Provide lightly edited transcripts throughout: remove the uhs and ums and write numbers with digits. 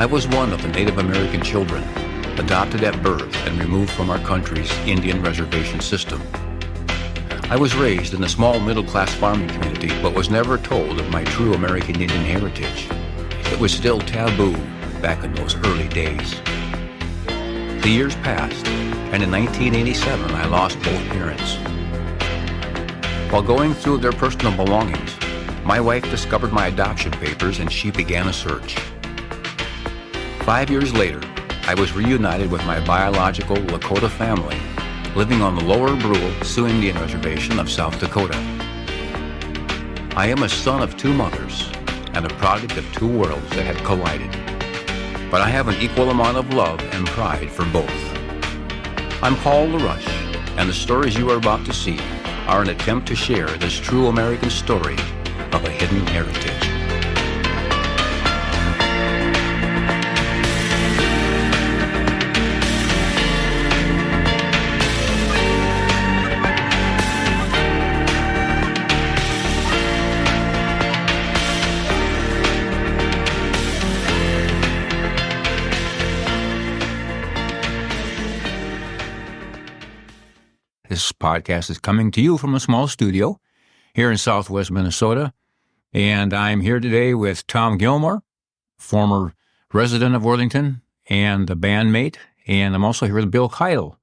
I was one of the Native American children, adopted at birth and removed from our country's Indian reservation system. I was raised in a small middle-class farming community, but was never told of my true American Indian heritage. It was still taboo back in those early days. The years passed, and in 1987 I lost both parents. While going through their personal belongings, my wife discovered my adoption papers and she began a search. 5 years later, I was reunited with my biological Lakota family, living on the lower Brulé Sioux Indian Reservation of South Dakota. I am a son of two mothers and a product of two worlds that had collided, but I have an equal amount of love and pride for both. I'm Paul LaRoche, and the stories you are about to see are an attempt to share this true American story of a hidden heritage. This podcast is coming to you from a small studio here in southwest Minnesota, and I'm here today with Tom Gilmore, former resident of Worthington and a bandmate, and I'm also here with Bill Keitel,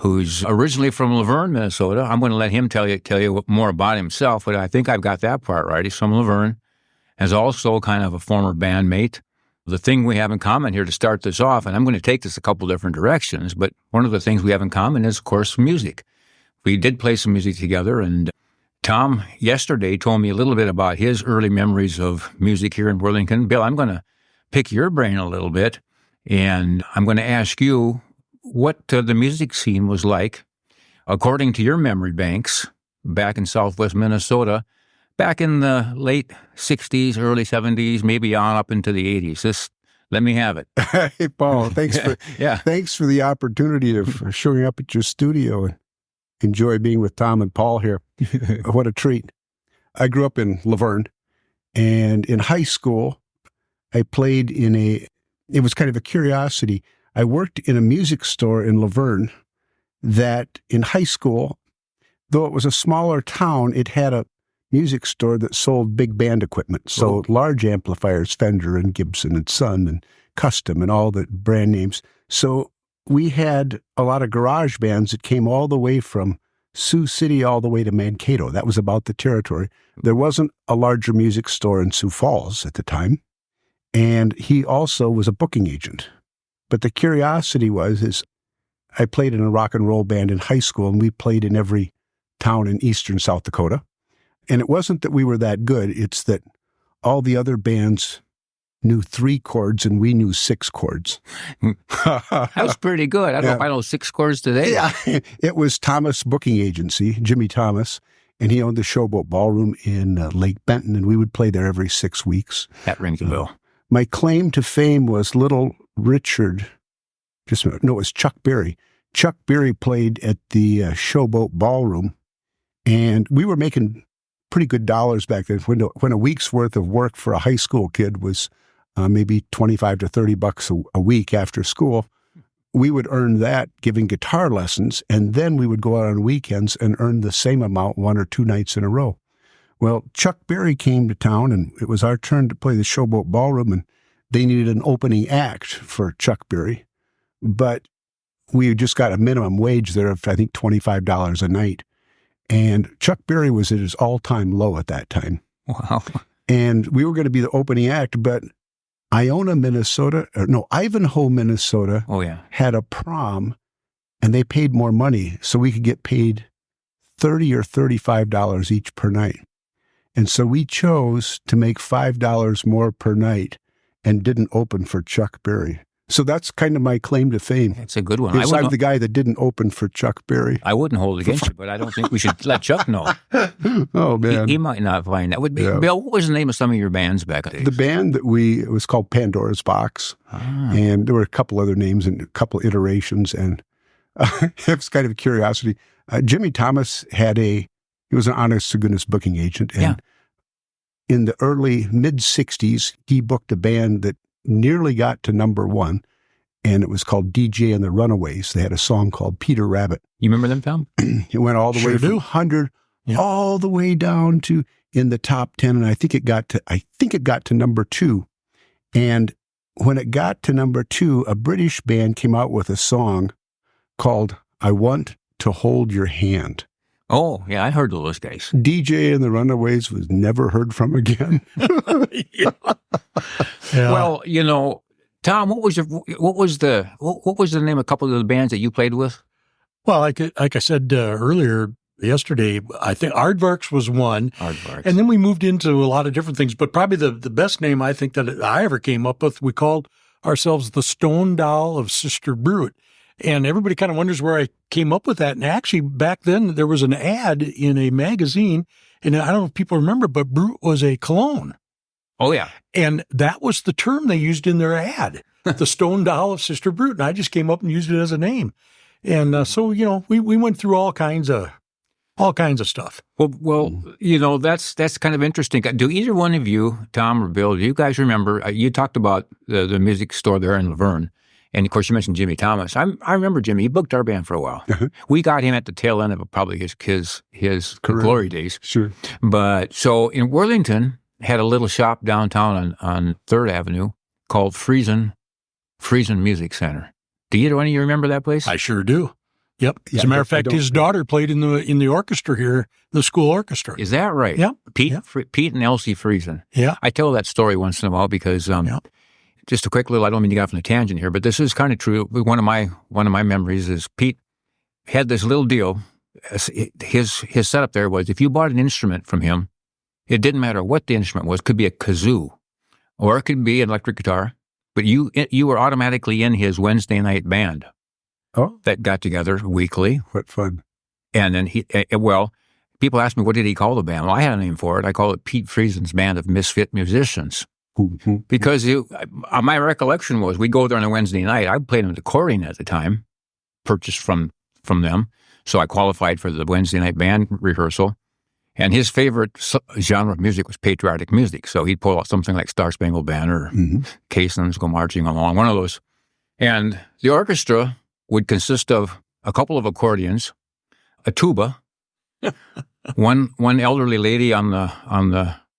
who's originally from Laverne, Minnesota. I'm going to let him tell you more about himself, but I think I've got that part right. He's from Laverne, and is also kind of a former bandmate. The thing we have in common here to start this off, and I'm going to take this a couple different directions, but one of the things we have in common is, of course, music. We did play some music together, and Tom yesterday told me a little bit about his early memories of music here in Worthington. Bill, I'm going to pick your brain a little bit, and I'm going to ask you what the music scene was like, according to your memory banks, back in southwest Minnesota, back in the late 60s, early 70s, maybe on up into the 80s. Just let me have it. Hey, Paul, thanks for the opportunity of showing up at your studio. Enjoy being with Tom and Paul here. What a treat. I grew up in Laverne, and in high school, I played it was kind of a curiosity. I worked in a music store in Laverne that in high school, though it was a smaller town, it had a music store that sold big band equipment. So large amplifiers, Fender and Gibson and Sun and Custom and all the brand names. So we had a lot of garage bands that came all the way from Sioux City all the way to Mankato. That was about the territory. There wasn't a larger music store in Sioux Falls at the time. And he also was a booking agent. But the curiosity is I played in a rock and roll band in high school, and we played in every town in eastern South Dakota. And it wasn't that we were that good. It's that all the other bands knew 3 chords and we knew 6 chords. That was pretty good. I don't know if I know 6 chords today. Yeah, it was Thomas Booking Agency, Jimmy Thomas, and he owned the Showboat Ballroom in Lake Benton, and we would play there every 6 weeks. That rings a bell. My claim to fame was Little Richard. It was Chuck Berry. Chuck Berry played at the Showboat Ballroom, and we were making pretty good dollars back then. When a week's worth of work for a high school kid was maybe $25 to $30 a week after school, we would earn that giving guitar lessons, and then we would go out on weekends and earn the same amount 1 or 2 nights in a row. Well, Chuck Berry came to town, and it was our turn to play the Showboat Ballroom, and they needed an opening act for Chuck Berry, but we just got a minimum wage there of, I think, $25 a night. And Chuck Berry was at his all-time low at that time. Wow. And we were going to be the opening act, but Ivanhoe, Minnesota had a prom, and they paid more money, so we could get paid $30 or $35 each per night. And so we chose to make $5 more per night and didn't open for Chuck Berry. So that's kind of my claim to fame. It's a good one. I'm the guy that didn't open for Chuck Berry. I wouldn't hold it against you, but I don't think we should let Chuck know. Oh, man. He might not find that. Bill, what was the name of some of your bands back then? The band it was called Pandora's Box. And there were a couple other names and a couple iterations. And it was kind of a curiosity. Jimmy Thomas he was an honest-to-goodness booking agent. And in the early mid-'60s, he booked a band that nearly got to number one, and it was called DJ and the Runaways. They had a song called Peter Rabbit. You remember them, Tom? It went all the way from 100 all the way down to in the top 10, and I think it got to number 2. And when it got to number 2, a British band came out with a song called I Want to Hold Your Hand. Oh, yeah, I heard of those guys. DJ and the Runaways was never heard from again. Yeah. Well, Tom, what was the name of a couple of the bands that you played with? Well, like I said earlier yesterday, I think Aardvarks was one. Aardvarks. And then we moved into a lot of different things, but probably the best name I think that I ever came up with, we called ourselves the Stone Doll of Sister Brute. And everybody kind of wonders where I came up with that. And actually, back then, there was an ad in a magazine, and I don't know if people remember, but Brute was a cologne. Oh, yeah. And that was the term they used in their ad, the Stone Doll of Sister Brute. And I just came up and used it as a name. And so, we went through all kinds of stuff. Well, that's kind of interesting. Do either one of you, Tom or Bill, do you guys remember, you talked about the music store there in Laverne. And, of course, you mentioned Jimmy Thomas. I remember Jimmy. He booked our band for a while. We got him at the tail end of probably his glory days. Sure. But so in Worthington, had a little shop downtown on 3rd Avenue called Friesen Music Center. Do either one of you remember that place? I sure do. Yep. As a matter of fact, his daughter played in the orchestra here, the school orchestra. Is that right? Yep. Pete and Elsie Friesen. Yeah. I tell that story once in a while because just a quick little, I don't mean to get off on a tangent here, but this is kind of true. One of my memories is Pete had this little deal. His setup there was if you bought an instrument from him, it didn't matter what the instrument was. It could be a kazoo or it could be an electric guitar, but you were automatically in his Wednesday night band. Oh. That got together weekly. What fun. And then people ask me, what did he call the band? Well, I had a name for it. I call it Pete Friesen's Band of Misfit Musicians. Because my recollection was we'd go there on a Wednesday night. I played an accordion at the time, purchased from them. So I qualified for the Wednesday night band rehearsal. And his favorite genre of music was patriotic music. So he'd pull out something like Star Spangled Banner, Caissons Go Marching Along, one of those. And the orchestra would consist of a couple of accordions, a tuba, one elderly lady on a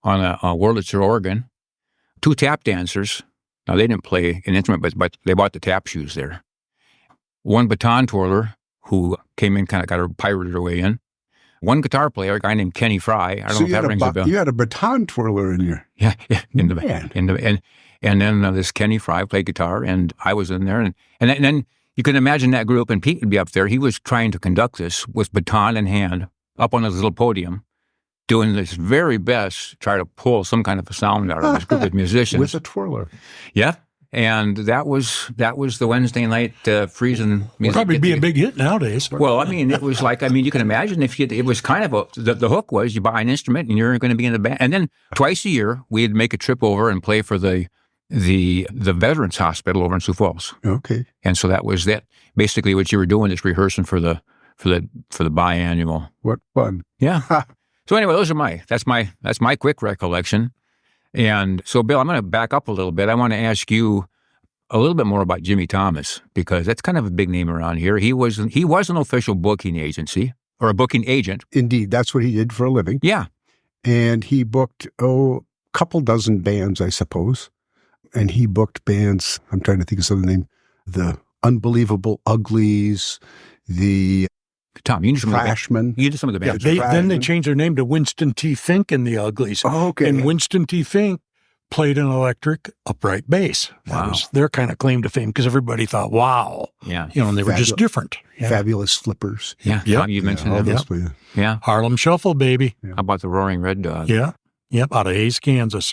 Wurlitzer organ, 2 tap dancers. Now, they didn't play an instrument, but they bought the tap shoes there. 1 baton twirler who came in, kind of got her pirated her way in. 1 guitar player, a guy named Kenny Fry. I don't know if that rings a bell. You had a baton twirler in your in the band. And then this Kenny Fry played guitar, and I was in there. And then you can imagine that group, and Pete would be up there. He was trying to conduct this with baton in hand up on his little podium, doing his very best to try to pull some kind of a sound out of this group of musicians. With a twirler. Yeah. And that was the Wednesday night Friesen music. Would probably be a big hit nowadays. Well, it was like, you can imagine it was kind of the hook was you buy an instrument and you're going to be in the band. And then twice a year, we'd make a trip over and play for the Veterans Hospital over in Sioux Falls. Okay. And so that was that. Basically what you were doing is rehearsing for the biannual. What fun. Yeah. So anyway, that's my quick recollection. And so, Bill, I'm going to back up a little bit. I want to ask you a little bit more about Jimmy Thomas, because that's kind of a big name around here. He was an official booking agency or a booking agent. Indeed. That's what he did for a living. Yeah. And he booked, a couple dozen bands, I suppose. And he booked bands, I'm trying to think of some of the name, the Unbelievable Uglies, the Tom, you knew some Trashmen. of the bands. You did some of the bands. Then they changed their name to Winston T. Fink and the Uglies. Oh, okay. And Winston T. Fink played an electric upright bass. That was their kind of claim to fame, because everybody thought, wow. Yeah. And they were just different. Yeah. Fabulous Flippers. Yeah. Yep. Tom, you mentioned them. Yeah. Harlem Shuffle, baby. Yeah. How about the Roaring Red Dog? Yeah. Yep. Out of Hays, Kansas.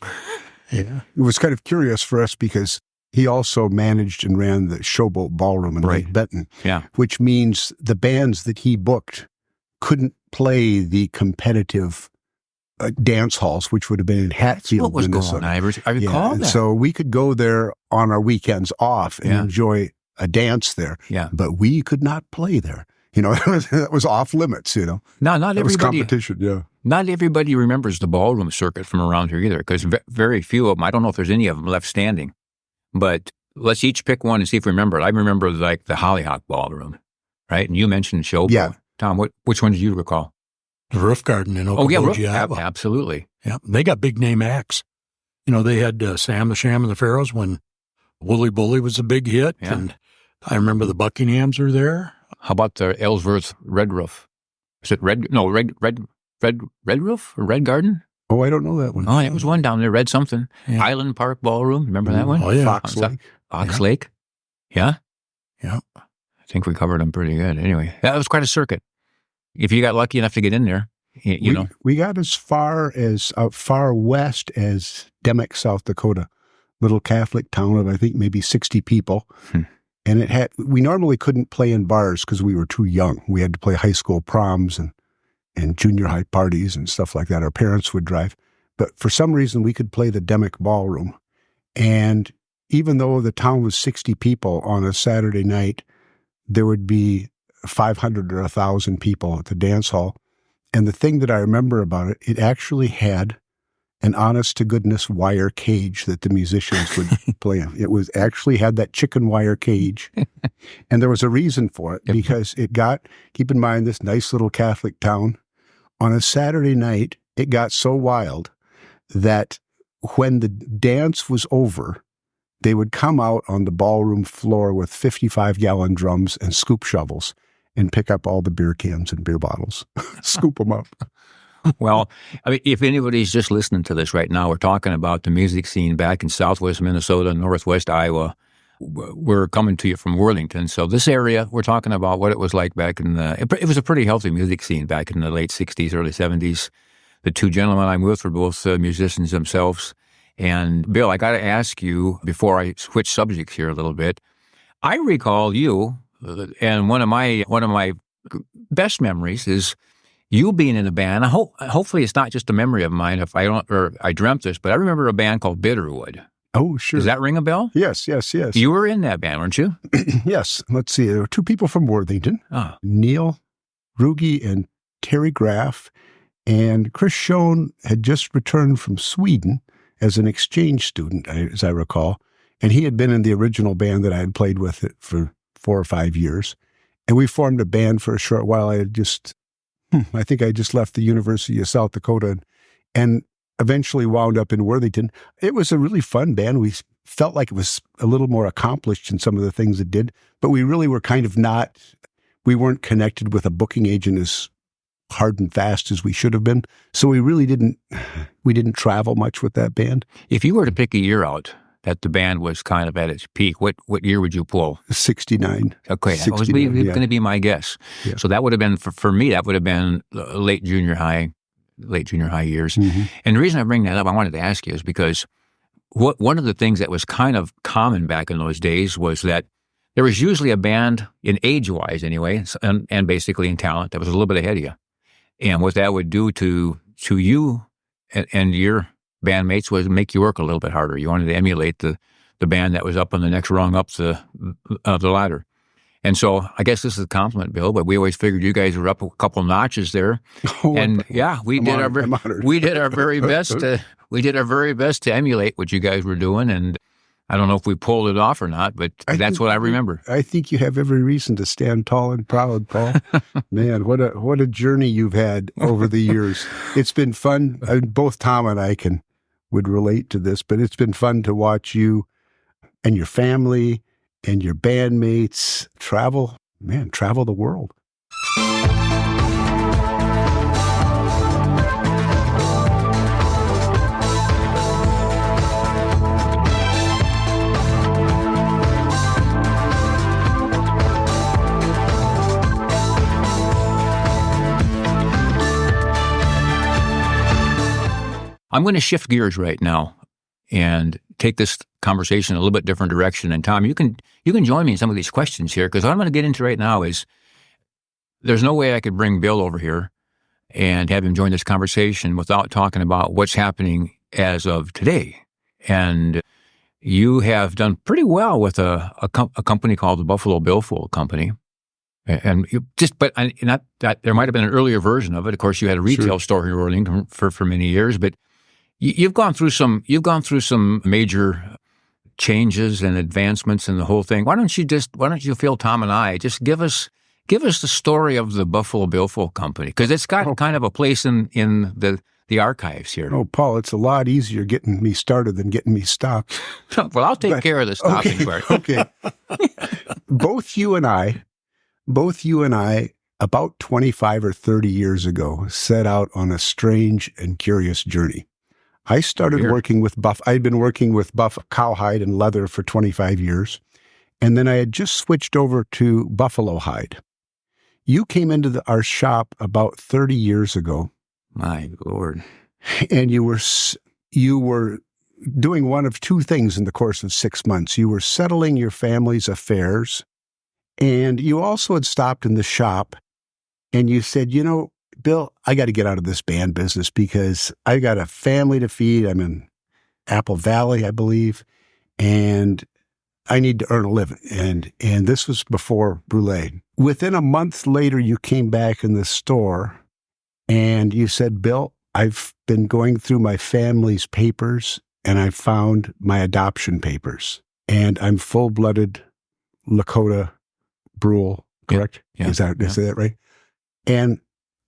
Yeah. It was kind of curious for us because he also managed and ran the Showboat Ballroom in Lake Benton. Yeah. Which means the bands that he booked couldn't play the competitive dance halls, which would have been in Hatfield, what was Minnesota. Going on? I recall that. So we could go there on our weekends off and enjoy a dance there. Yeah. But we could not play there. that was off limits, No, not everybody. It was competition, yeah. Not everybody remembers the ballroom circuit from around here either, because very few of them, I don't know if there's any of them left standing, but let's each pick one and see if we remember it. I remember like the Hollyhock Ballroom, right? And you mentioned Showboat. Yeah. Tom, which one do you recall? The Roof Garden in Okoboji, Iowa. Absolutely. Yeah, they got big name acts. They had Sam the Sham and the Pharaohs when Wooly Bully was a big hit, and I remember the Buckinghams were there. How about the Ellsworth Red Roof? Is it Red Roof or Red Garden? Oh, I don't know that one. Oh, it was one down there, Red something. Yeah. Island Park Ballroom, remember that one? Oh, yeah. Fox Lake. Yeah? Yeah. I think we covered them pretty good. Anyway, that was quite a circuit. If you got lucky enough to get in there, We got as far west as Demick, South Dakota, little Catholic town of, I think, maybe 60 people. And we normally couldn't play in bars because we were too young. We had to play high school proms and junior high parties and stuff like that. Our parents would drive. But for some reason, we could play the Demick Ballroom. And even though the town was 60 people on a Saturday night, there would be 500 or 1,000 people at the dance hall. And the thing that I remember about it, it actually had an honest-to-goodness wire cage that the musicians would play in. It was actually had that chicken wire cage. And there was a reason for it, because keep in mind, this nice little Catholic town, on a Saturday night, it got so wild that when the dance was over, they would come out on the ballroom floor with 55-gallon drums and scoop shovels and pick up all the beer cans and beer bottles, scoop them up. Well, I mean, if anybody's just listening to this right now, we're talking about the music scene back in southwest Minnesota, northwest Iowa. We're coming to you from Worthington. So this area, we're talking about what it was like back it was a pretty healthy music scene back in the late 60s, early 70s. The two gentlemen I'm with were both musicians themselves. And Bill, I got to ask you, before I switch subjects here a little bit, I recall you, and one of my best memories is you being in a band. Hopefully it's not just a memory of mine if I dreamt this, but I remember a band called Bitterwood. Oh, sure. Does that ring a bell? Yes. You were in that band, weren't you? Yes. Let's see. There were two people from Worthington, Neil Ruge and Terry Graff, and Chris Schoen had just returned from Sweden as an exchange student, as I recall, and he had been in the original band that I had played with it for 4 or 5 years, and we formed a band for a short while. I think I just left the University of South Dakota and eventually wound up in Worthington. It was a really fun band. We felt like it was a little more accomplished in some of the things it did, but we really were kind of we weren't connected with a booking agent as hard and fast as we should have been. So we really didn't travel much with that band. If you were to pick a year out that the band was kind of at its peak, what year would you pull? 69. Okay, that was going to be my guess. Yeah. So that would have been, for me, that would have been late junior high years. Mm-hmm. And the reason I bring that up, I wanted to ask you, is because one of the things that was kind of common back in those days was that there was usually a band, in age-wise anyway, and basically in talent, that was a little bit ahead of you. And what that would do to you and your bandmates was make you work a little bit harder. You wanted to emulate the band that was up on the next rung up the ladder. And so I guess this is a compliment, Bill, but we always figured you guys were up a couple notches there. Oh, and we did our very best to emulate what you guys were doing. And I don't know if we pulled it off or not, but that's what I remember. I think you have every reason to stand tall and proud, Paul. Man, what a journey you've had over the years. It's been fun. Both Tom and I would relate to this, but it's been fun to watch you and your family and your bandmates travel the world. I'm going to shift gears right now and take this conversation in a little bit different direction. And Tom, you can join me in some of these questions here, because what I'm going to get into right now is there's no way I could bring Bill over here and have him join this conversation without talking about what's happening as of today. And you have done pretty well with a company called the Buffalo Billfold Company. And not that there might have been an earlier version of it. Of course, you had a retail store here in Worthington for many years, but you've gone through some major changes and advancements in the whole thing. Why don't you, Phil, Tom, and I just give us the story of the Buffalo Billfold Company, because it's got kind of a place in the archives here. Oh, Paul, it's a lot easier getting me started than getting me stopped. Well, I'll take care of the stopping part. Okay. Both you and I, about 25 or 30 years ago, set out on a strange and curious journey. I started working with I'd been working with buff cowhide and leather for 25 years, and then I had just switched over to buffalo hide. You came into our shop about 30 years ago. My Lord. And you were doing one of two things in the course of 6 months. You were settling your family's affairs, and you also had stopped in the shop, and you said, Bill, I got to get out of this band business because I got a family to feed. I'm in Apple Valley, I believe, and I need to earn a living. And this was before Brulé. Within a month later, you came back in the store and you said, Bill, I've been going through my family's papers and I found my adoption papers. And I'm full-blooded Lakota Brule, correct? Yeah. Is that right? And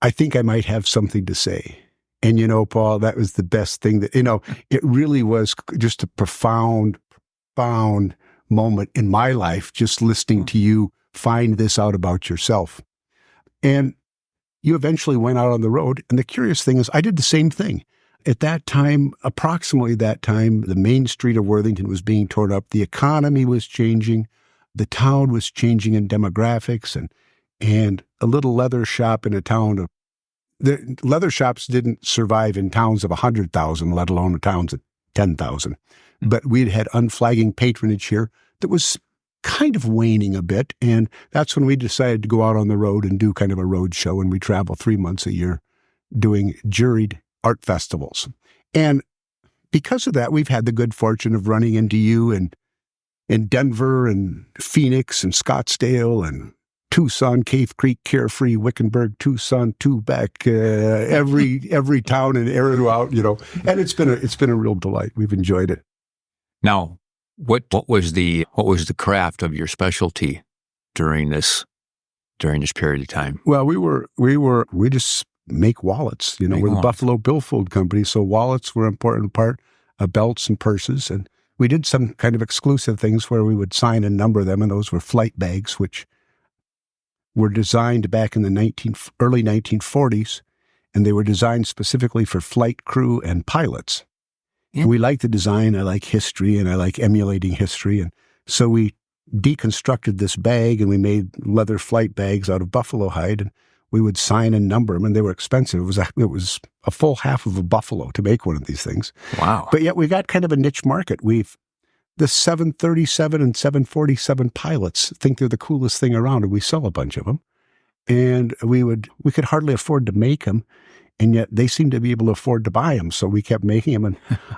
I think I might have something to say. And, Paul, that was the best thing that, it really was just a profound moment in my life, just listening to you find this out about yourself. And you eventually went out on the road. And the curious thing is I did the same thing. At that time, approximately that time, the main street of Worthington was being torn up. The economy was changing. The town was changing in demographics. And a little leather shop in a town of the leather shops didn't survive in towns of 100,000, let alone towns of 10,000. But we'd had unflagging patronage here that was kind of waning a bit. And that's when we decided to go out on the road and do kind of a road show. And we travel 3 months a year doing juried art festivals. And because of that, we've had the good fortune of running into you in Denver and Phoenix and Scottsdale and Tucson, Cave Creek, Carefree, Wickenburg, Tucson, Tubac, every town and area out, and it's been a real delight. We've enjoyed it. Now, what was the craft of your specialty during this period of time? Well, we just make wallets. We're the Buffalo Billfold Company, so wallets were an important part of belts and purses, and we did some kind of exclusive things where we would sign and number them, and those were flight bags, which were designed back in the early 1940s, and they were designed specifically for flight crew and pilots. Yeah. And we like the design. I like history, and I like emulating history. And so we deconstructed this bag, and we made leather flight bags out of buffalo hide, and we would sign and number them, and they were expensive. It was a full half of a buffalo to make one of these things. Wow. But yet we got kind of a niche market. The 737 and 747 pilots think they're the coolest thing around, and we sell a bunch of them. And we could hardly afford to make them, and yet they seem to be able to afford to buy them. So we kept making them, and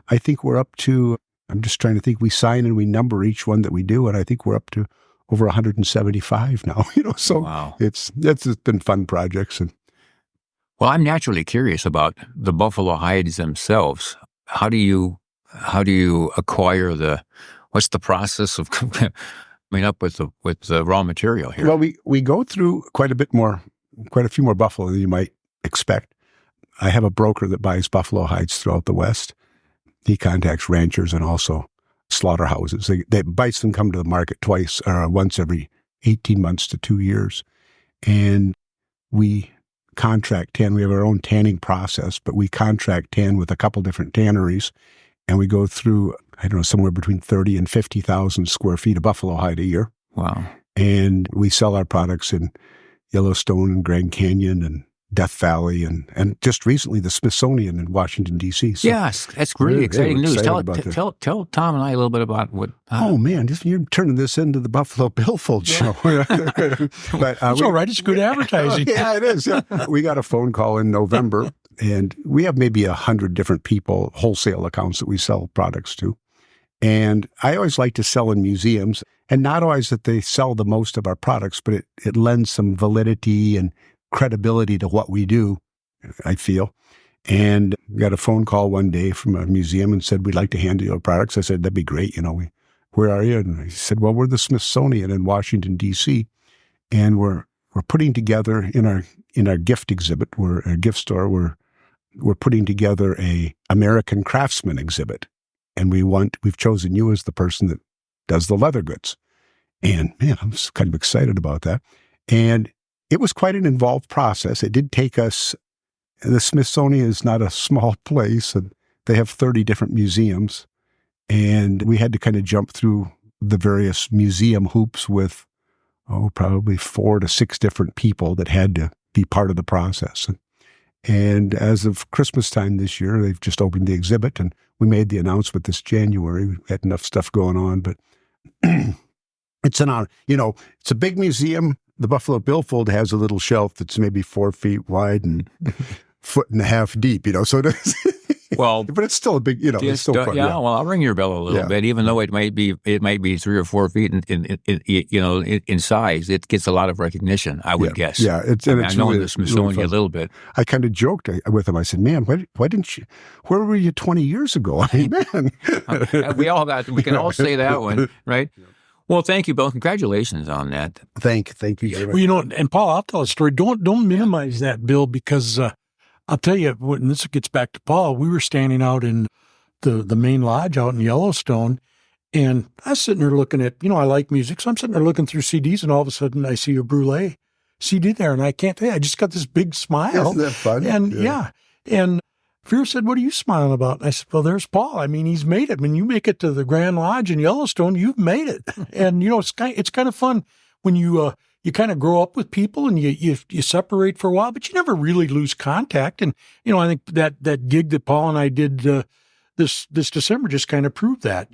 I think we're up to, I'm just trying to think, we sign and we number each one that we do, and I think we're up to over 175 now. So wow. It's been fun projects. And well, I'm naturally curious about the buffalo hides themselves. How do you acquire what's the process of coming up with the raw material here? Well, we go through quite a few more buffalo than you might expect. I have a broker that buys buffalo hides throughout the West. He contacts ranchers and also slaughterhouses. Bison come to the market once every 18 months to 2 years. And we contract tan. We have our own tanning process, but we contract tan with a couple different tanneries. And we go through, somewhere between 30 and 50,000 square feet of buffalo hide a year. Wow. And we sell our products in Yellowstone and Grand Canyon and Death Valley and just recently the Smithsonian in Washington, D.C. So yes, that's really exciting news. Tell Tom and I a little bit about what... oh, man, you're turning this into the Buffalo Billfold show. But, it's all right. It's good advertising. Yeah, it is. Yeah. We got a phone call in November, and we have maybe 100 different people, wholesale accounts that we sell products to. And I always like to sell in museums. And not always that they sell the most of our products, but it lends some validity and credibility to what we do, I feel. And got a phone call one day from a museum and said, we'd like to hand you our products. I said, that'd be great. Where are you? And he said, well, we're the Smithsonian in Washington, D.C. And we're putting together in our gift exhibit, we're a gift store, we're putting together a American craftsman exhibit. And we've chosen you as the person that does the leather goods. And man, I'm kind of excited about that. And it was quite an involved process. It did take us, the Smithsonian is not a small place, and they have 30 different museums. And we had to kind of jump through the various museum hoops with, probably 4 to 6 different people that had to be part of the process. And as of Christmas time this year, they've just opened the exhibit, and we made the announcement this January. We had enough stuff going on, but it's an honor. It's a big museum. The Buffalo Billfold has a little shelf that's maybe 4 feet wide and 1.5 feet deep, so it is. Well, but it's still a big, it's still fun. Yeah, well, I'll ring your bell a little bit, even though it might be 3 or 4 feet in size. It gets a lot of recognition, I would guess. Yeah, I know really, the Smithsonian a little bit. I kind of joked with him. I said, "Man, why didn't you? Where were you 20 years ago?" I mean, man, we can all say that one, right? Well, thank you, Bill. Congratulations on that. Thank you very much. Well, and Paul, I'll tell a story. Don't minimize that, Bill, because I'll tell you, when this gets back to Paul, we were standing out in the main lodge out in Yellowstone, and I was sitting there looking at, I like music, so I'm sitting there looking through CDs, and all of a sudden I see a Brulé CD there, and I can't tell you, I just got this big smile. Isn't that fun? And and Fear said, "What are you smiling about?" And I said, "Well, there's Paul. I mean, he's made it. When you make it to the Grand Lodge in Yellowstone, you've made it." And, it's kind of fun when you kind of grow up with people and you separate for a while, but you never really lose contact. And, I think that gig that Paul and I did this December just kind of proved that,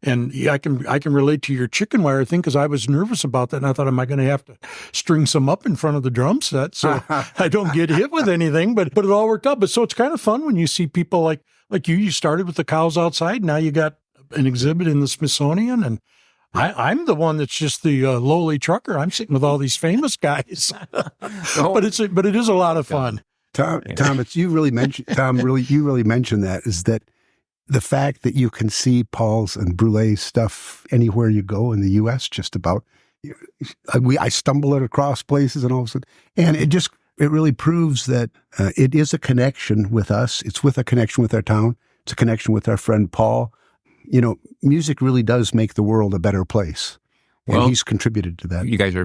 and I can relate to your chicken wire thing because I was nervous about that. And I thought, am I going to have to string some up in front of the drum set so I don't get hit with anything? But it all worked out. But so it's kind of fun when you see people like you started with the cows outside. Now you got an exhibit in the Smithsonian, and I'm the one that's just the lowly trucker. I'm sitting with all these famous guys, but it is a lot of fun. Tom, you really mentioned that is that the fact that you can see Paul's and Brulé stuff anywhere you go in the U.S. just about. I stumble it across places and all of a sudden, and it really proves that it is a connection with us. It's with a connection with our town. It's a connection with our friend Paul. Music really does make the world a better place. And he's contributed to that. You guys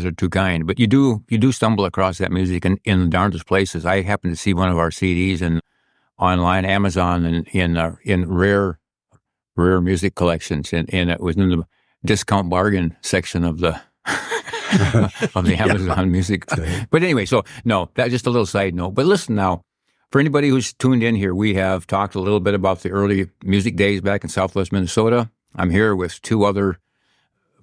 are too kind, but you do stumble across that music in the darndest places. I happened to see one of our CDs online, Amazon, and in rare music collections, and it was in the discount bargain section of the of the Amazon music. But anyway, so no, that's just a little side note. But listen now. For anybody who's tuned in here, we have talked a little bit about the early music days back in Southwest Minnesota. I'm here with 2 other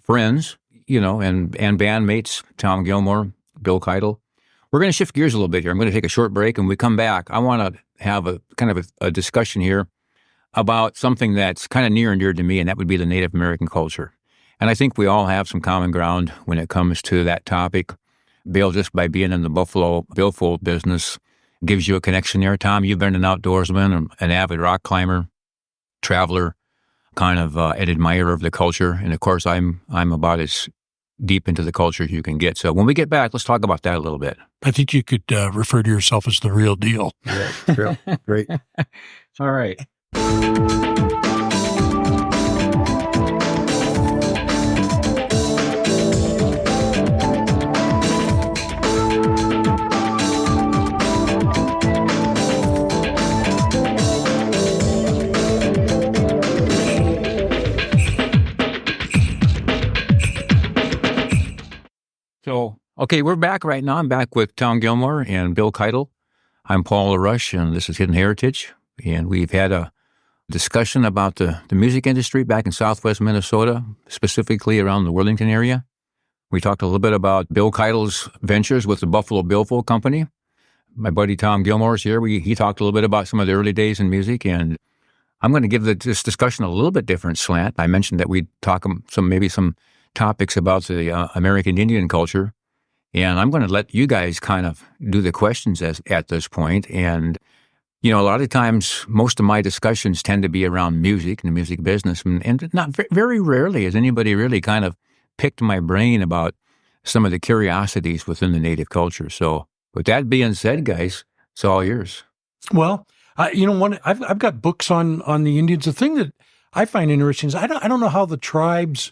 friends, and bandmates, Tom Gilmore, Bill Keitel. We're going to shift gears a little bit here. I'm going to take a short break, and when we come back, I want to have a kind of a discussion here about something that's kind of near and dear to me, and that would be the Native American culture. And I think we all have some common ground when it comes to that topic. Bill, just by being in the Buffalo Billfold business, gives you a connection there. Tom, you've been an outdoorsman, an avid rock climber, traveler, kind of an admirer of the culture. And of course, I'm about as deep into the culture as you can get. So when we get back, let's talk about that a little bit. I think you could refer to yourself as the real deal. Yeah, great. All right. So, okay, we're back right now. I'm back with Tom Gilmore and Bill Keitel. I'm Paul LaRoche, and this is Hidden Heritage. And we've had a discussion about the music industry back in Southwest Minnesota, specifically around the Worthington area. We talked a little bit about Bill Keitel's ventures with the Buffalo Billfold Company. My buddy Tom Gilmore is here. He talked a little bit about some of the early days in music and I'm going to give this discussion a little bit different slant. I mentioned that we'd talk some topics about the American Indian culture, and I'm going to let you guys kind of do the questions at this point. And a lot of times, most of my discussions tend to be around music and the music business, and not very rarely has anybody really kind of picked my brain about some of the curiosities within the Native culture. So, with that being said, guys, it's all yours. Well, I've got books on the Indians. The thing that I find interesting is I don't know how the tribes,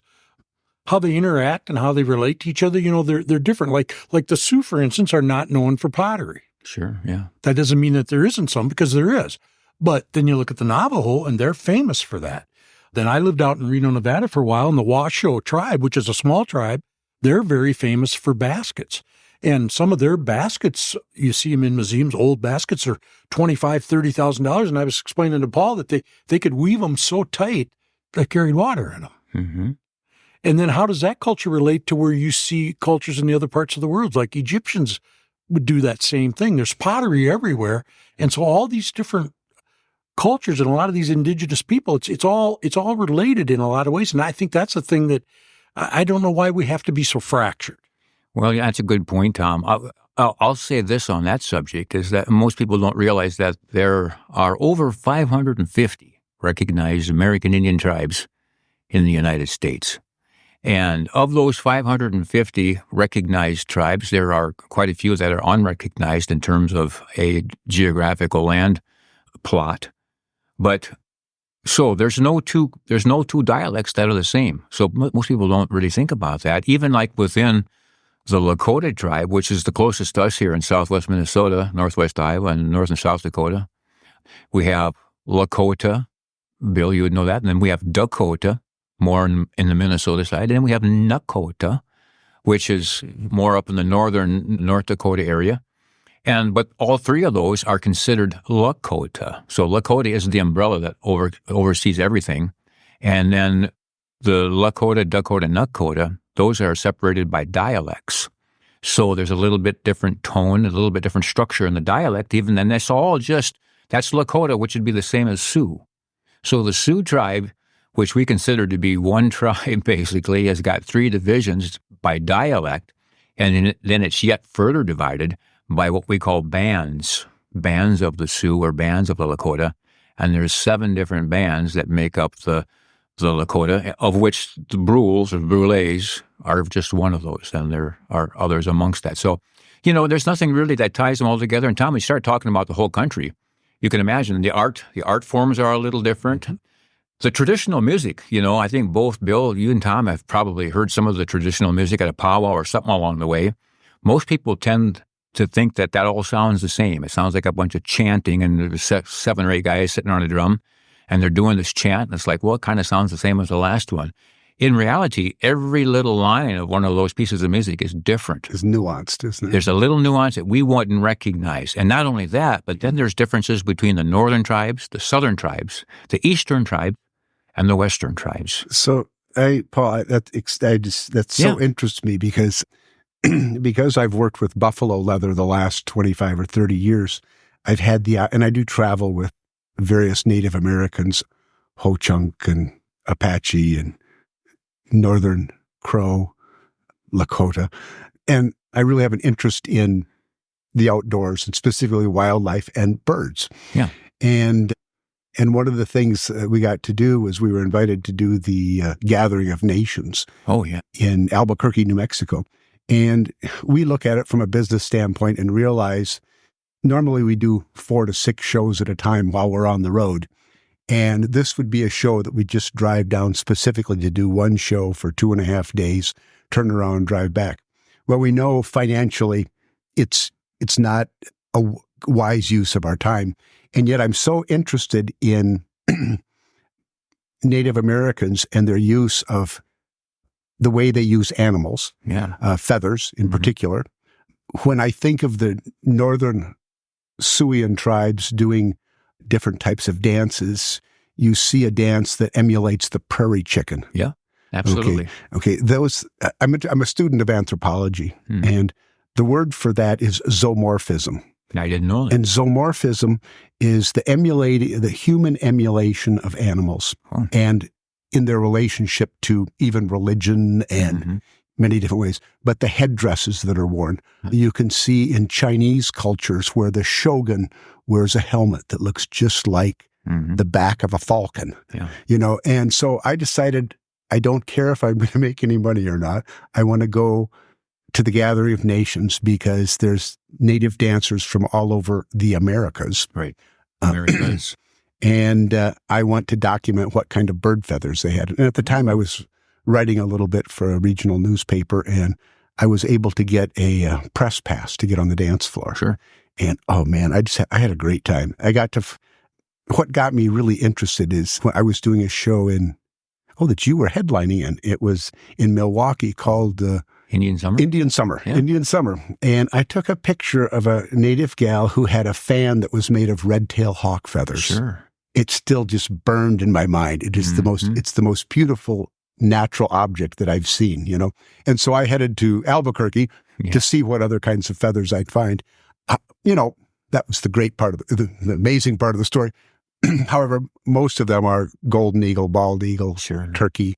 how they interact and how they relate to each other. They're different. Like the Sioux, for instance, are not known for pottery. Sure, yeah. That doesn't mean that there isn't some, because there is. But then you look at the Navajo, and they're famous for that. Then I lived out in Reno, Nevada for a while, and the Washoe tribe, which is a small tribe, they're very famous for baskets. And some of their baskets, you see them in museums, old baskets are $25,000, $30,000. And I was explaining to Paul that they could weave them so tight they carried water in them. Mm-hmm. And then how does that culture relate to where you see cultures in the other parts of the world? Like Egyptians would do that same thing. There's pottery everywhere. And so all these different cultures and a lot of these indigenous people, it's all related in a lot of ways. And I think that's the thing that I don't know why we have to be so fractured. Well, yeah, that's a good point, Tom. I'll say this on that subject, is that most people don't realize that there are over 550 recognized American Indian tribes in the United States. And of those 550 recognized tribes, there are quite a few that are unrecognized in terms of a geographical land plot. But so there's no two dialects that are the same. So most people don't really think about that. Even like within the Lakota tribe, which is the closest to us here in southwest Minnesota, northwest Iowa, and north and South Dakota, we have Lakota. Bill, you would know that. And then we have Dakota, more in the Minnesota side. And then we have Nakota, which is more up in the northern North Dakota area. But all three of those are considered Lakota. So Lakota is the umbrella that oversees everything. And then the Lakota, Dakota, Nakota, those are separated by dialects. So there's a little bit different tone, a little bit different structure in the dialect even. And that's Lakota, which would be the same as Sioux. So the Sioux tribe, which we consider to be one tribe basically, has got three divisions by dialect. And then it's yet further divided by what we call bands of the Sioux or bands of the Lakota. And there's 7 different bands that make up the Lakota, of which the Brules or Brulés are just one of those, and there are others amongst that. So, there's nothing really that ties them all together. And Tom, we start talking about the whole country. You can imagine the art forms are a little different. The traditional music, I think both Bill, you and Tom have probably heard some of the traditional music at a powwow or something along the way. Most people tend to think that all sounds the same. It sounds like a bunch of chanting, and there's 7 or 8 guys sitting on a drum, and they're doing this chant, and it's like, well, it kind of sounds the same as the last one. In reality, every little line of one of those pieces of music is different. It's nuanced, isn't it? There's a little nuance that we wouldn't recognize. And not only that, but then there's differences between the northern tribes, the southern tribes, the eastern tribes, and the western tribes. So, Paul, that so interests me because I've worked with buffalo leather the last 25 or 30 years. I've had and I do travel with various Native Americans, Ho-Chunk and Apache and Northern Crow, Lakota. And I really have an interest in the outdoors and specifically wildlife and birds. Yeah. And one of the things we got to do was we were invited to do the Gathering of Nations. Oh, yeah. In Albuquerque, New Mexico. And we look at it from a business standpoint and realize normally we do 4 to 6 shows at a time while we're on the road. And this would be a show that we just drive down specifically to do one show for 2.5 days, turn around, drive back. Well, we know financially it's not a wise use of our time. And yet I'm so interested in Native Americans and their use of the way they use animals, feathers in particular. When I think of the northern Siouan tribes doing different types of dances, you see a dance that emulates the prairie chicken. Yeah, absolutely. Okay. Those. I'm a student of anthropology, and the word for that is zoomorphism. I didn't know that. And zoomorphism is the human emulation of animals, and in their relationship to even religion and many different ways. But the headdresses that are worn, you can see in Chinese cultures where the shogun wears a helmet that looks just like the back of a falcon, And so I decided, I don't care if I'm going to make any money or not. I want to go to the Gathering of Nations because there's native dancers from all over the Americas. Right. Americas. And I want to document what kind of bird feathers they had. And at the time I was writing a little bit for a regional newspaper, and I was able to get a press pass to get on the dance floor. Sure. And oh man, I had a great time. What got me really interested is when I was doing a show that you were headlining in. It was in Milwaukee called Indian Summer? Indian Summer. Yeah. Indian Summer. And I took a picture of a native gal who had a fan that was made of red-tailed hawk feathers. Sure. It still just burned in my mind. It is it's the most beautiful natural object that I've seen, And so I headed to Albuquerque to see what other kinds of feathers I'd find. That was the great part of the amazing part of the story. However, most of them are golden eagle, bald eagle, turkey.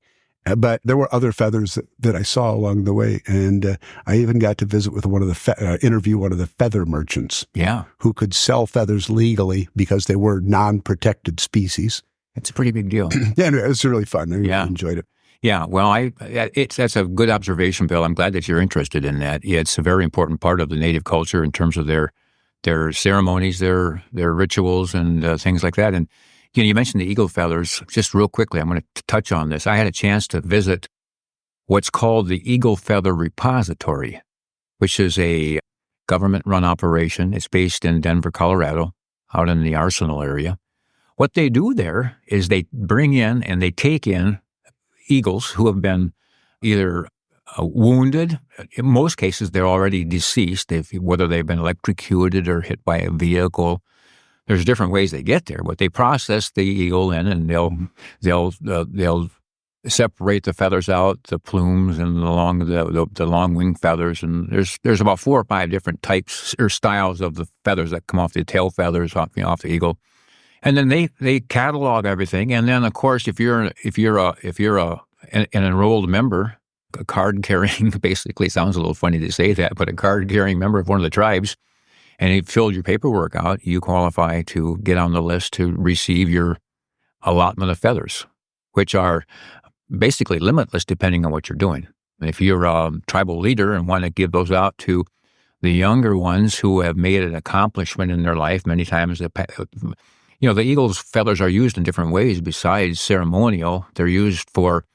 But there were other feathers that I saw along the way. And I even got to visit with interview one of the feather merchants. Yeah. Who could sell feathers legally because they were non-protected species. It's a pretty big deal. Yeah, it was really fun. I really enjoyed it. Yeah, well, that's a good observation, Bill. I'm glad that you're interested in that. It's a very important part of the native culture in terms of their ceremonies, their rituals, and things like that. And you mentioned the eagle feathers. Just real quickly, I'm going to touch on this. I had a chance to visit what's called the Eagle Feather Repository, which is a government-run operation. It's based in Denver, Colorado, out in the Arsenal area. What they do there is they bring in and they take in eagles who have been either wounded. In most cases, they're already deceased, whether they've been electrocuted or hit by a vehicle. There's different ways they get there, but they process the eagle in, and they'll separate the feathers out, the plumes and the long wing feathers. And there's about 4 or 5 different types or styles of the feathers that come off the tail feathers off the eagle. And then they catalog everything. And then, of course, if you're an enrolled member, a card-carrying, basically sounds a little funny to say that, but a card-carrying member of one of the tribes, and you filled your paperwork out, you qualify to get on the list to receive your allotment of feathers, which are basically limitless depending on what you're doing. If you're a tribal leader and want to give those out to the younger ones who have made an accomplishment in their life, many times the eagle's feathers are used in different ways besides ceremonial. They're used for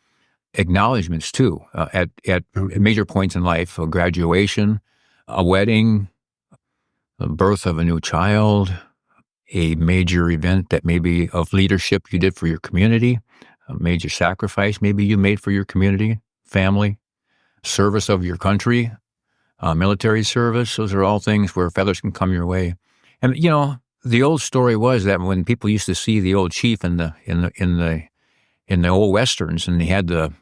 acknowledgments too, at major points in life, a graduation, a wedding, the birth of a new child, a major event that maybe of leadership you did for your community, a major sacrifice maybe you made for your community, family, service of your country, military service. Those are all things where feathers can come your way. And the old story was that when people used to see the old chief in the old westerns, and he had the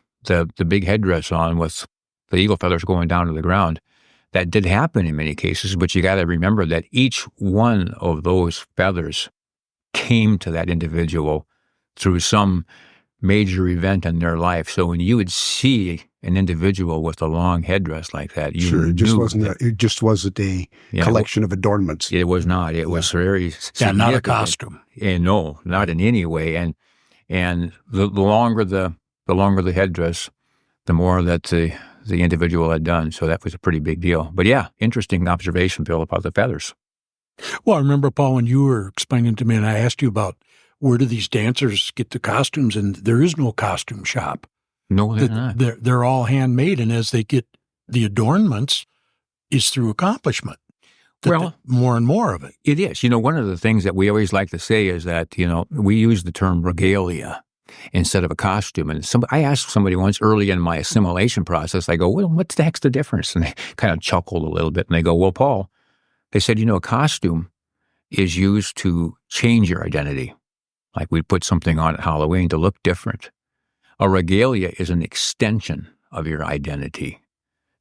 big headdress on with the eagle feathers going down to the ground, that did happen in many cases. But you got to remember that each one of those feathers came to that individual through some major event in their life. So when you would see an individual with a long headdress like that, it just wasn't a collection of adornments. It was not. It was very significant. Not a costume. And no, not in any way. And the longer the headdress, the more that the individual had done. So that was a pretty big deal. But yeah, interesting observation, Bill, about the feathers. Well, I remember, Paul, when you were explaining to me, and I asked you about where do these dancers get the costumes, and there is no costume shop. No, they're not. They're all handmade, and as they get the adornments, is through accomplishment. More and more of it. It is. One of the things that we always like to say is that, we use the term regalia instead of a costume. And I asked somebody once early in my assimilation process, I go, well, what's the heck's the difference? And they kind of chuckled a little bit, and they go, well, Paul, they said, a costume is used to change your identity. Like we'd put something on at Halloween to look different. A regalia is an extension of your identity.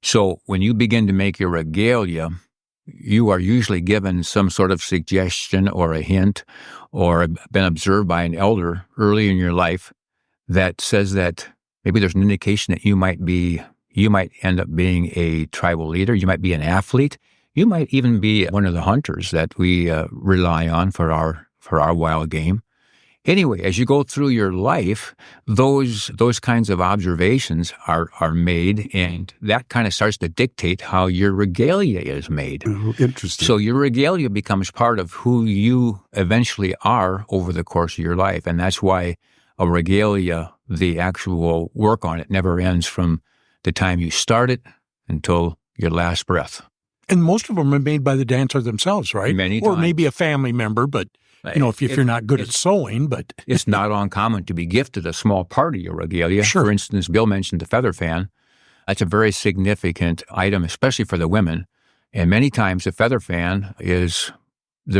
So when you begin to make your regalia you are usually given some sort of suggestion or a hint or been observed by an elder early in your life that says that maybe there's an indication that you might end up being a tribal leader. You might be an athlete. You might even be one of the hunters that we rely on for our wild game. Anyway, as you go through your life, those kinds of observations are made, and that kind of starts to dictate how your regalia is made. Oh, interesting. So your regalia becomes part of who you eventually are over the course of your life, and that's why a regalia, the actual work on it, never ends from the time you start it until your last breath. And most of them are made by the dancer themselves, right? Many or times. Maybe a family member, but if you're not good at sewing, but it's not uncommon to be gifted a small part of your regalia. Sure. For instance, Bill mentioned the feather fan. That's a very significant item, especially for the women. And many times the feather fan there's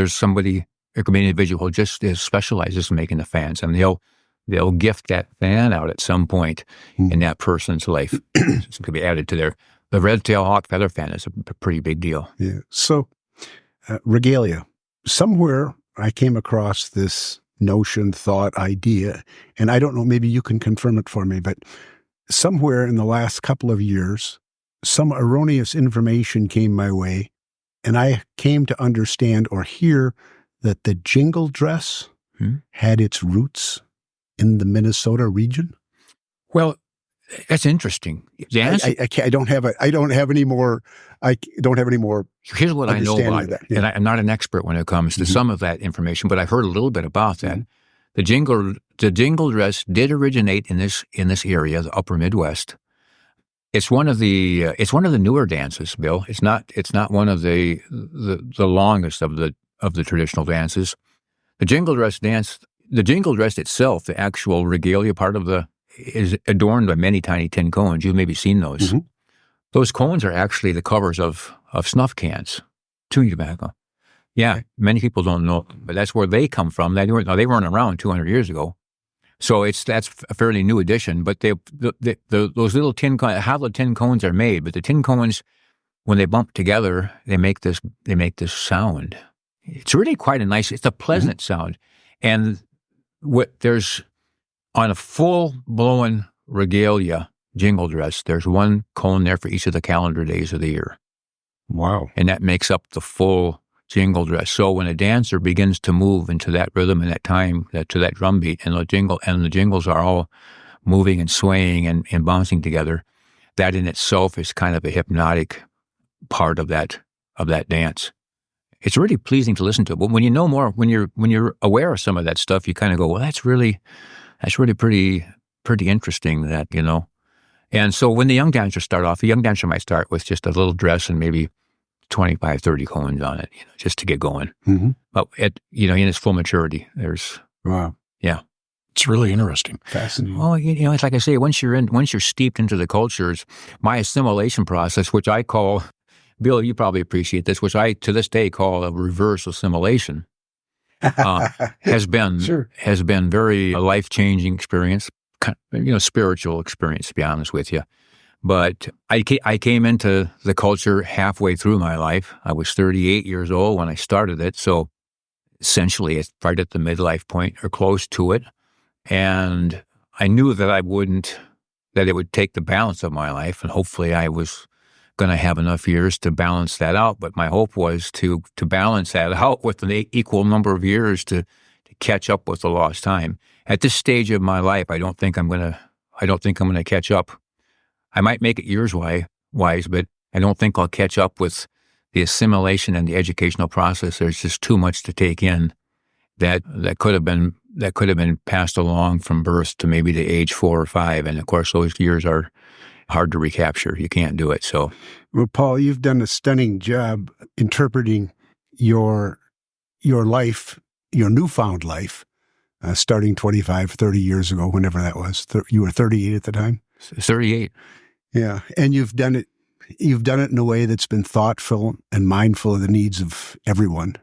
somebody, it could be an individual who just specializes in making the fans, and they'll gift that fan out at some point in that person's life. It could be added to the red-tailed hawk feather fan is a pretty big deal. Yeah. So regalia, somewhere I came across this notion, thought, idea, and I don't know, maybe you can confirm it for me, but somewhere in the last couple of years, some erroneous information came my way, and I came to understand or hear that the jingle dress had its roots in the Minnesota region. Well, that's interesting. I don't have any more. Here's what I know about it, yeah. and I'm not an expert when it comes to some of that information, but I've heard a little bit about that. The jingle dress did originate in this area, the Upper Midwest. It's one of the newer dances, Bill. It's not one of the longest of the traditional dances. The jingle dress itself, the actual regalia part is adorned by many tiny tin cones. You've maybe seen those. Mm-hmm. Those cones are actually the covers of snuff cans, chewing tobacco. Yeah, okay. Many people don't know, but that's where they come from. They weren't around 200 years ago, so that's a fairly new addition. But those little tin cones, how the tin cones are made, but the tin cones, when they bump together, they make this sound. It's really quite it's a pleasant sound, and there's on a full-blown regalia jingle dress, there's one cone there for each of the calendar days of the year. Wow. And that makes up the full jingle dress. So when a dancer begins to move into that rhythm and that time, to that drum beat, and the jingles are all moving and swaying and bouncing together, that in itself is kind of a hypnotic part of that dance. It's really pleasing to listen to. But when you know more, when you're aware of some of that stuff, you kind of go, well, that's really pretty interesting, that, you know. And so when the young dancers start off, the young dancer might start with just a little dress and maybe 25, 30 cones on it, just to get going. Mm-hmm. But in its full maturity, wow. Yeah. It's really interesting. Fascinating. Well, it's like I say, once you're steeped into the cultures, my assimilation process, which I call, Bill, you probably appreciate this, which I to this day call a reverse assimilation, has been very a life-changing experience, spiritual experience, to be honest with you. But I came into the culture halfway through my life. I was 38 years old when I started it, so essentially it's right at the midlife point or close to it. And I knew that it would take the balance of my life, and hopefully I was going to have enough years to balance that out. But my hope was to balance that out with an equal number of years to catch up with the lost time. At this stage of my life, I don't think I'm going to catch up. I might make it years-wise, but I don't think I'll catch up with the assimilation and the educational process. There's just too much to take in that could have been passed along from birth to maybe the age 4 or 5. And of course, those years are hard to recapture. You can't do it. So, well, Paul, you've done a stunning job interpreting your life, your newfound life, starting 25, 30 years ago, whenever that was. You were 38 at the time? 38. Yeah. And you've done it in a way that's been thoughtful and mindful of the needs of everyone.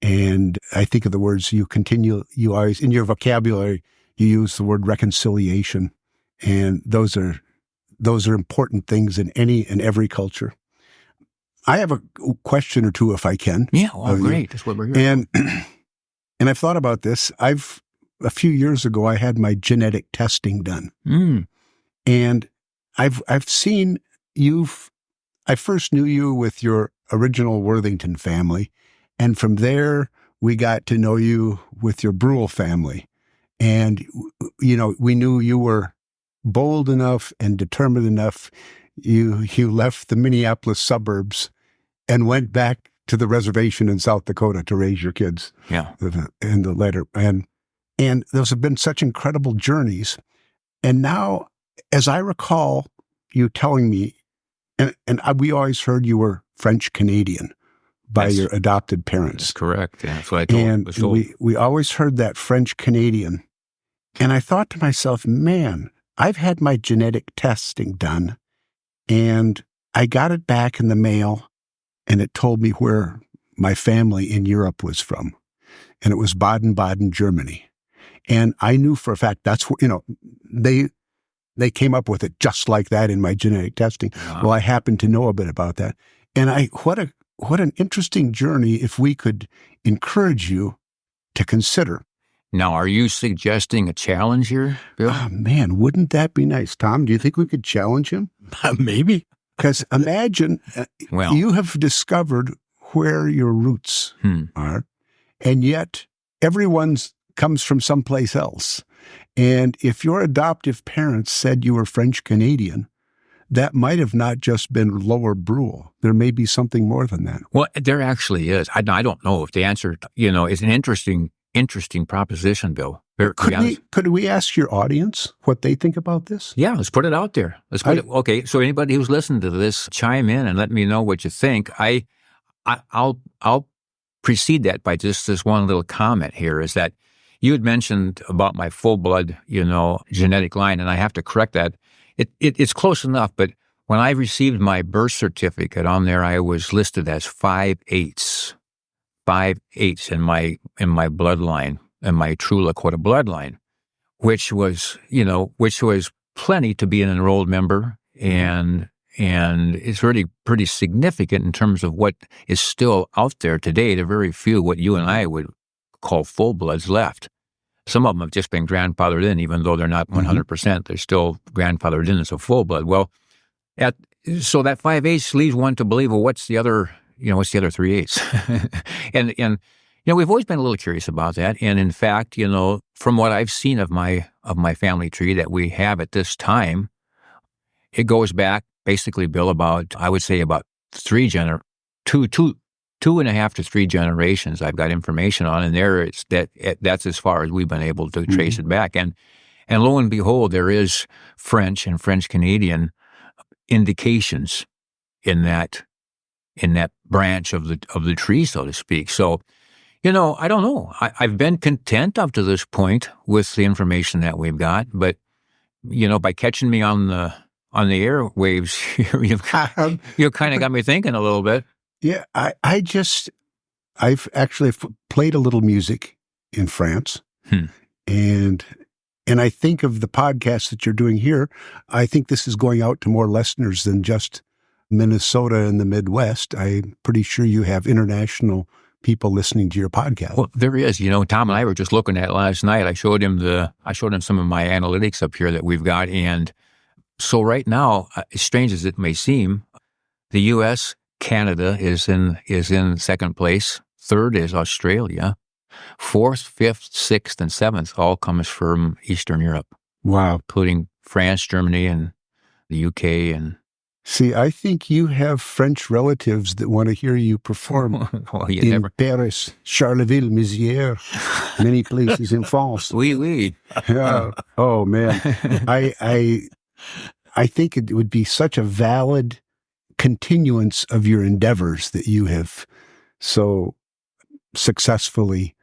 And I think of the words you always, in your vocabulary, you use the word reconciliation. And those are important things in any and every culture. I have a question or two, if I can. Yeah, oh, great. That's what we're here for. And I've thought about this. A few years ago, I had my genetic testing done. And I've seen I first knew you with your original Worthington family. And from there, we got to know you with your Brulé family. And, we knew you were bold enough and determined enough. You left the Minneapolis suburbs and went back to the reservation in South Dakota to raise your kids. Yeah. In the letter. And those have been such incredible journeys. And now, as I recall you telling me, and we always heard you were French Canadian by your adopted parents. That's correct. Yeah, that's what I told. And we always heard that French Canadian. And I thought to myself, man, I've had my genetic testing done, and I got it back in the mail, and it told me where my family in Europe was from. And it was Baden-Baden, Germany. And I knew for a fact that's where, they came up with it just like that in my genetic testing. Wow. Well, I happen to know a bit about that. And what an interesting journey if we could encourage you to consider. Now, are you suggesting a challenge here, Bill? Oh, man, wouldn't that be nice? Tom, do you think we could challenge him? Maybe. Because imagine you have discovered where your roots are, and yet everyone's comes from someplace else. And if your adoptive parents said you were French Canadian, that might have not just been Lower Brule. There may be something more than that. Well, there actually is. I don't know if the answer, is an interesting proposition, Bill. Could we ask your audience what they think about this? Yeah, let's put it out there. Okay, so anybody who's listening to this, chime in and let me know what you think. I'll precede that by just this one little comment here, is that you had mentioned about my full blood, genetic line, and I have to correct that. It's close enough, but when I received my birth certificate, on there I was listed as 5/8 in my bloodline, in my true Lakota bloodline, which was plenty to be an enrolled member, and it's really pretty significant in terms of what is still out there today. There are very few what you and I would call full bloods left. Some of them have just been grandfathered in, even though they're not 100%. They're still grandfathered in as a full blood. Well, so that 5/8 leaves one to believe, well, what's the other 3/8? and we've always been a little curious about that. And in fact, from what I've seen of my family tree that we have at this time, it goes back basically, Bill, about 2.5 to 3 generations I've got information on, and that's as far as we've been able to trace it back. And lo and behold, there is French and French Canadian indications in that branch of the tree, so to speak. So, I don't know. I've been content up to this point with the information that we've got, but by catching me on the airwaves, you've kind of got me thinking a little bit. Yeah, I've actually played a little music in France, and I think of the podcast that you're doing here. I think this is going out to more listeners than just Minnesota and the Midwest. I'm pretty sure you have international people listening to your podcast. Well, there is. Tom and I were just looking at it last night. I showed him some of my analytics up here that we've got, and so right now, as strange as it may seem, the U.S. Canada is in second place. Third is Australia. Fourth, fifth, sixth, and seventh all comes from Eastern Europe. Wow. Including France, Germany, and the UK. And see, I think you have French relatives that want to hear you perform Paris, Charleville, Mézières, many places in France. Oui. Yeah. Oh, man. I think it would be such a valid continuance of your endeavors that you have so successfully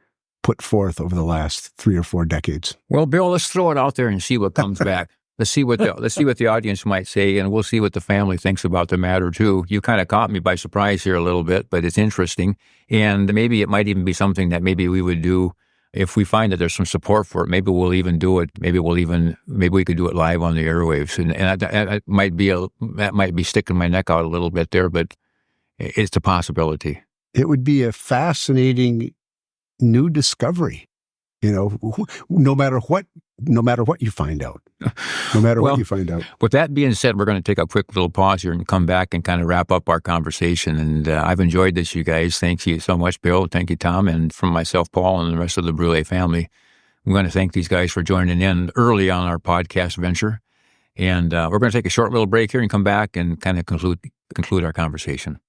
put forth over the last 3 or 4 decades. Well, Bill, let's throw it out there and see what comes back. Let's see what the audience might say, and we'll see what the family thinks about the matter too. You kind of caught me by surprise here a little bit, but it's interesting, and maybe it might even be something that maybe we would do if we find that there's some support for it. Maybe we'll even do it. Maybe we could do it live on the airwaves, and that might be sticking my neck out a little bit there, but it's a possibility. It would be a fascinating new discovery, no matter what you find out. No matter what you find out. With that being said, we're going to take a quick little pause here and come back and kind of wrap up our conversation. And I've enjoyed this, you guys. Thank you so much, Bill. Thank you, Tom. And from myself, Paul, and the rest of the Brulé family, we want to thank these guys for joining in early on our podcast venture. And we're going to take a short little break here and come back and kind of conclude our conversation.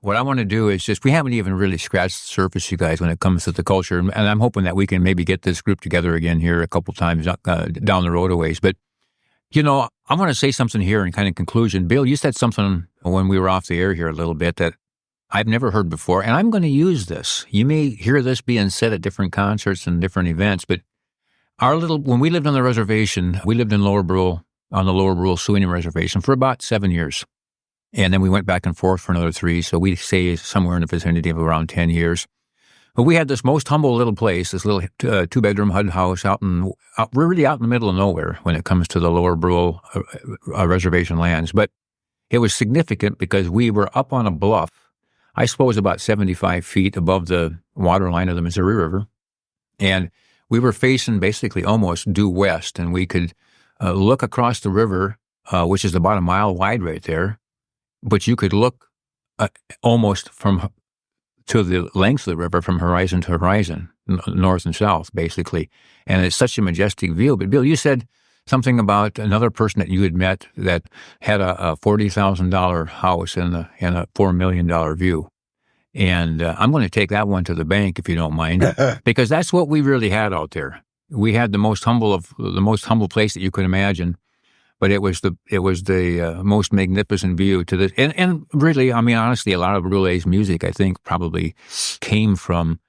What I want to do is we haven't even really scratched the surface, you guys, when it comes to the culture. And I'm hoping that we can maybe get this group together again here a couple times down the road a ways. But, I want to say something here in kind of conclusion. Bill, you said something when we were off the air here a little bit that I've never heard before. And I'm going to use this. You may hear this being said at different concerts and different events. But when we lived on the reservation, we lived in Lower Brule, on the Lower Brule Sioux Indian Reservation for about 7 years. And then we went back and forth for another 3. So we stayed somewhere in the vicinity of around 10 years. But we had this most humble little place, this little 2-bedroom HUD house really out in the middle of nowhere when it comes to the Lower Brule reservation lands. But it was significant because we were up on a bluff, I suppose about 75 feet above the water line of the Missouri River. And we were facing basically almost due west. And we could look across the river, which is about a mile wide right there. But you could look almost to the length of the river from horizon to horizon, north and south, basically. And it's such a majestic view. But Bill, you said something about another person that you had met that had a $40,000 house and a $4 million view. And I'm going to take that one to the bank, if you don't mind, because that's what we really had out there. We had the most humble place that you could imagine. But it was the most magnificent view to this, and really, I mean, honestly, a lot of Brulé's music, I think, probably came from,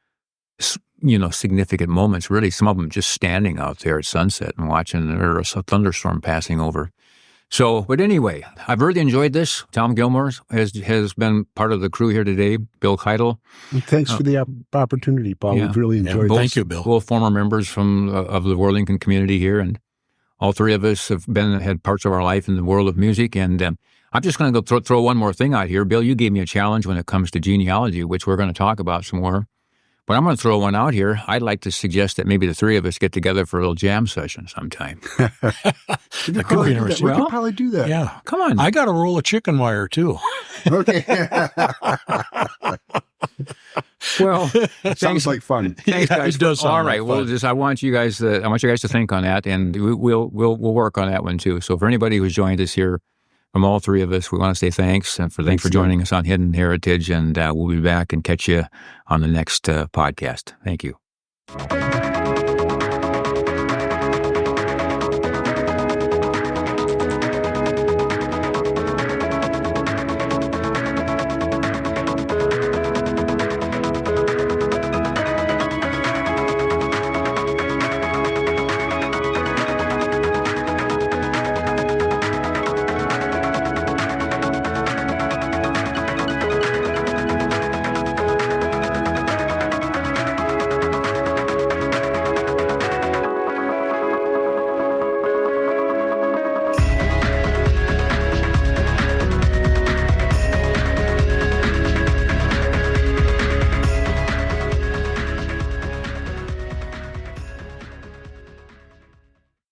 significant moments. Really, some of them just standing out there at sunset and watching a thunderstorm passing over. So, but anyway, I've really enjoyed this. Tom Gilmore has been part of the crew here today. Bill Keitel. Thanks for the opportunity, Paul. We've really enjoyed it. Thank you, Bill. Both former members of the Worthington community here, and all 3 of us have had parts of our life in the world of music. And I'm just going to go throw one more thing out here. Bill, you gave me a challenge when it comes to genealogy, which we're going to talk about some more. But I'm going to throw one out here. I'd like to suggest that maybe the 3 of us get together for a little jam session sometime. We could probably do that. Yeah. Come on. I got a roll of chicken wire, too. Okay. Well, sounds like fun. Thanks, guys. It does sound all right. like fun. I want you guys to think on that, and we'll work on that one too. So for anybody who's joined us here, from all 3 of us, we want to say thanks, and thanks for joining us on Hidden Heritage, and we'll be back and catch you on the next podcast. Thank you.